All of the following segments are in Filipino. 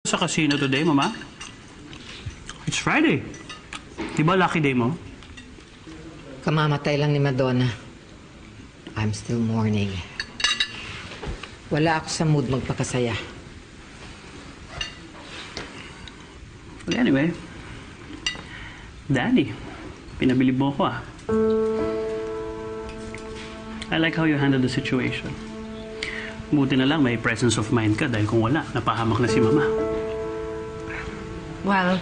Sa casino today, Mama? It's Friday. Di ba lucky day mo? Kamamatay lang ni Madonna. I'm still mourning. Wala ako sa mood magpakasaya. Well, anyway, Daddy, pinabilib mo ko ah. I like how you handled the situation. Buti na lang may presence of mind ka dahil kung wala, napahamak na si Mama. Well,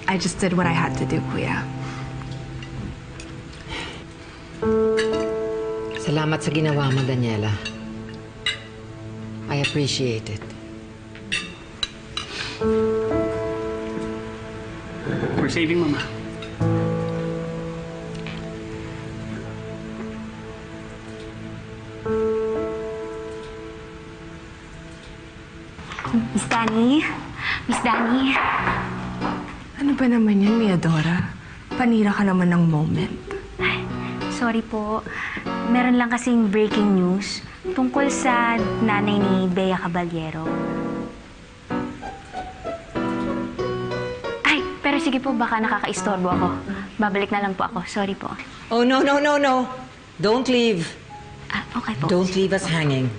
I just did what I had to do, Kuya. Salamat sa ginawa mo, Daniela. I appreciate it. For saving Mama. Miss Danny? Miss Danny? Ano ba naman yan, Miadora? Panira ka naman ng moment. Ay, sorry po. Meron lang kasing breaking news tungkol sa nanay ni Bea Caballero. Ay, pero sige po, baka nakakaistorbo ako. Babalik na lang po ako. Sorry po. Oh, no, no, no, no. Don't leave. Ah, okay po. Don't leave us hanging.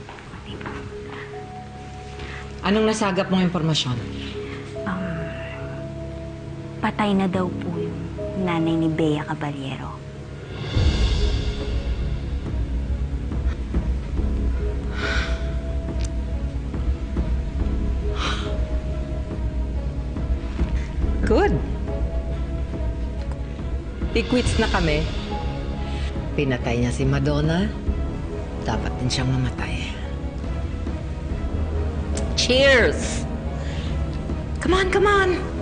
Anong nasagap mong impormasyon? Patay na daw po yung nanay ni Bea Caballero. Good. Quits na kami. Pinatay niya si Madonna. Dapat din siyang mamatay. Cheers! Come on, come on!